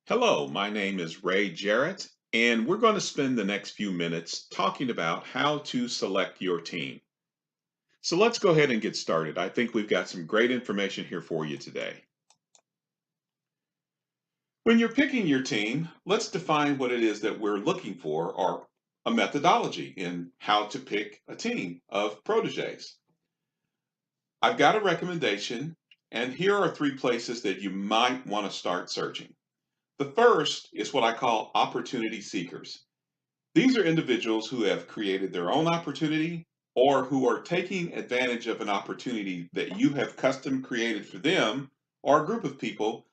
Hello, my name is Ray Jarrett, and we're going to spend the next few minutes talking about how to select your team. So let's go ahead and get started. I think we've got some great information here for you today. When you're picking your team, let's define what it is that we're looking for or a methodology in how to pick a team of proteges. I've got a recommendation, and here are three places that you might want to start searching. The first is what I call opportunity seekers. These are individuals who have created their own opportunity or who are taking advantage of an opportunity that you have custom created for them or a group of people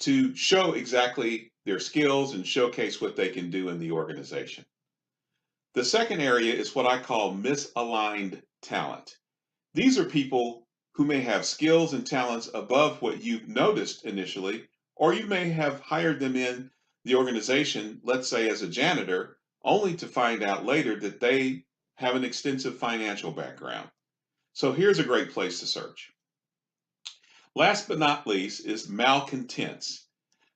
to show exactly their skills and showcase what they can do in the organization. The second area is what I call misaligned talent. These are people who may have skills and talents above what you've noticed initially, or you may have hired them in the organization, let's say as a janitor, only to find out later that they have an extensive financial background. So here's a great place to search. Last but not least is malcontents.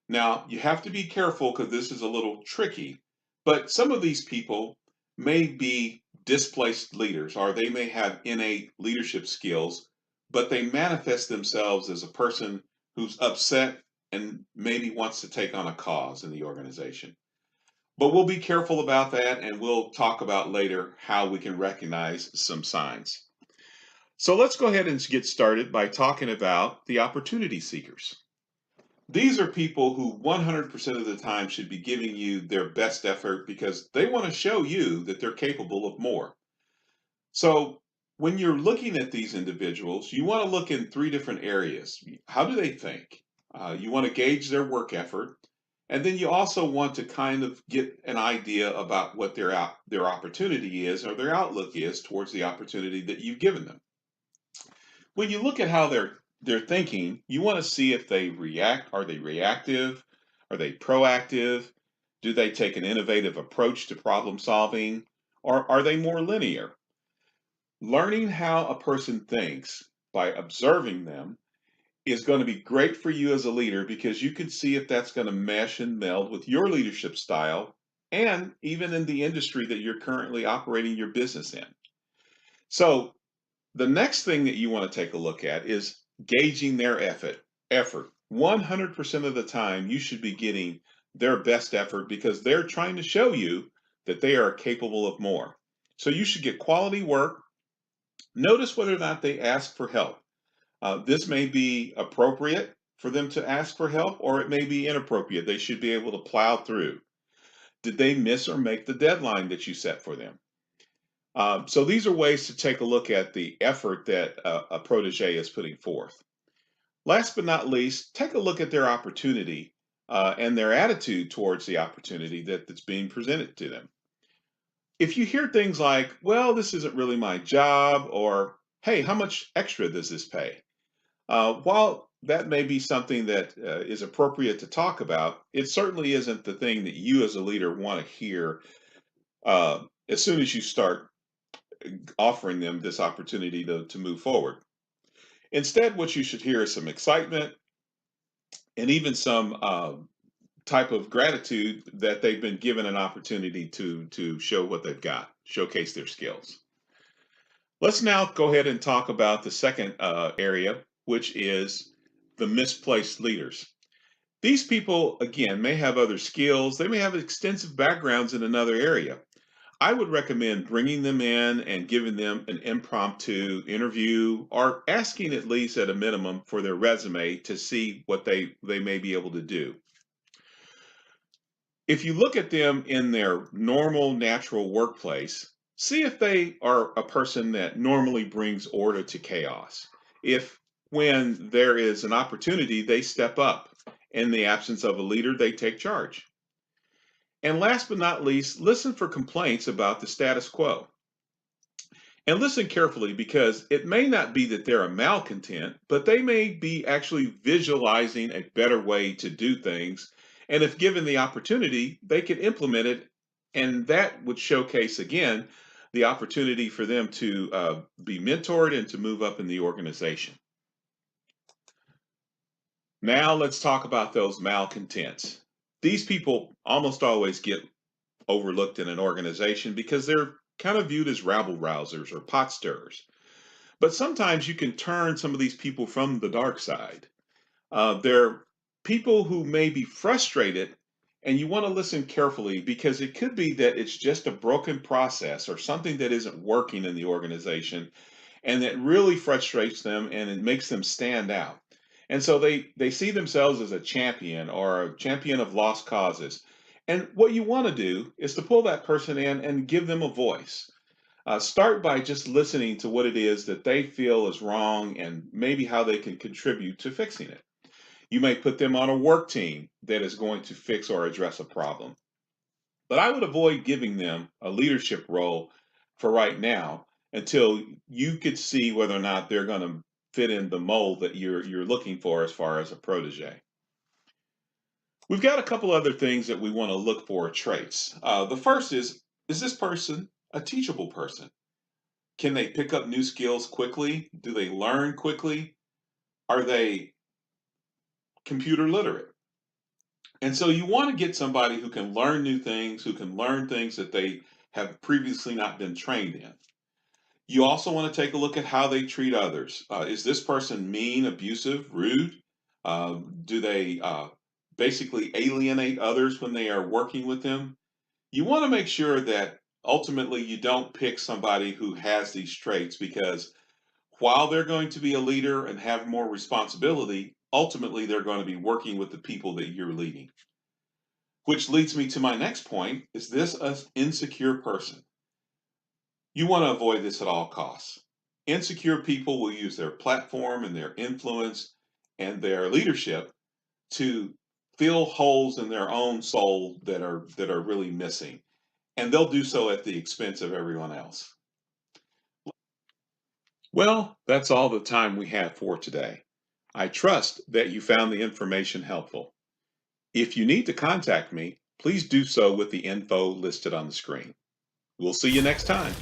Now, you have to be careful because this is a little tricky, but some of these people may be displaced leaders or they may have innate leadership skills, but they manifest themselves as a person who's upset and maybe wants to take on a cause in the organization. But we'll be careful about that and we'll talk about later how we can recognize some signs. So let's go ahead and get started by talking about the opportunity seekers. These are people who 100% of the time should be giving you their best effort because they want to show you that they're capable of more. So, when you're looking at these individuals, you want to look in three different areas. How do they think? You want to gauge their work effort, and then you also want to kind of get an idea about what their opportunity is or their outlook is towards the opportunity that you've given them. When you look at how they're thinking, you want to see if they react. Are they reactive? Are they proactive? Do they take an innovative approach to problem solving? Or are they more linear? Learning how a person thinks by observing them is going to be great for you as a leader because you can see if that's going to mesh and meld with your leadership style and even in the industry that you're currently operating your business in. So, the next thing that you want to take a look at is gauging their effort. 100% of the time, you should be getting their best effort because they're trying to show you that they are capable of more. So you should get quality work. Notice whether or not they ask for help. This may be appropriate for them to ask for help, or it may be inappropriate. They should be able to plow through. Did they miss or make the deadline that you set for them? So these are ways to take a look at the effort that a protege is putting forth. Last but not least, take a look at their opportunity and their attitude towards the opportunity that's being presented to them. If you hear things like, well, this isn't really my job, or hey, how much extra does this pay? While that may be something that is appropriate to talk about, it certainly isn't the thing that you as a leader want to hear as soon as you start offering them this opportunity to move forward. Instead, what you should hear is some excitement and even some type of gratitude that they've been given an opportunity to show what they've got, showcase their skills. Let's now go ahead and talk about the second area, which is the misplaced leaders. These people, again, may have other skills. They may have extensive backgrounds in another area. I would recommend bringing them in and giving them an impromptu interview or asking at least at a minimum for their resume to see what they may be able to do. If you look at them in their normal, natural workplace, see if they are a person that normally brings order to chaos. If when there is an opportunity, they step up. In the absence of a leader, they take charge. And last but not least, listen for complaints about the status quo. And listen carefully because it may not be that they're a malcontent, but they may be actually visualizing a better way to do things. And if given the opportunity, they could implement it. And that would showcase again the opportunity for them to be mentored and to move up in the organization. Now let's talk about those malcontents. These people almost always get overlooked in an organization because they're kind of viewed as rabble rousers or pot stirrers. But sometimes you can turn some of these people from the dark side. They're people who may be frustrated, and you want to listen carefully because it could be that it's just a broken process or something that isn't working in the organization, and that really frustrates them and it makes them stand out. And so they see themselves as a champion or a champion of lost causes. And what you want to do is to pull that person in and give them a voice. Start by just listening to what it is that they feel is wrong and maybe how they can contribute to fixing it. You may put them on a work team that is going to fix or address a problem. But I would avoid giving them a leadership role for right now until you could see whether or not they're going to fit in the mold that you're looking for as far as a protege. We've got a couple other things that we want to look for traits. The first is this person a teachable person? Can they pick up new skills quickly? Do they learn quickly? Are they computer literate? And so you want to get somebody who can learn new things, who can learn things that they have previously not been trained in. You also want to take a look at how they treat others. Is this person mean, abusive, rude? Do they basically alienate others when they are working with them? You want to make sure that ultimately you don't pick somebody who has these traits because while they're going to be a leader and have more responsibility, ultimately they're going to be working with the people that you're leading. Which leads me to my next point. Is this an insecure person? You want to avoid this at all costs. Insecure people will use their platform and their influence and their leadership to fill holes in their own soul that are really missing. And they'll do so at the expense of everyone else. Well, that's all the time we have for today. I trust that you found the information helpful. If you need to contact me, please do so with the info listed on the screen. We'll see you next time.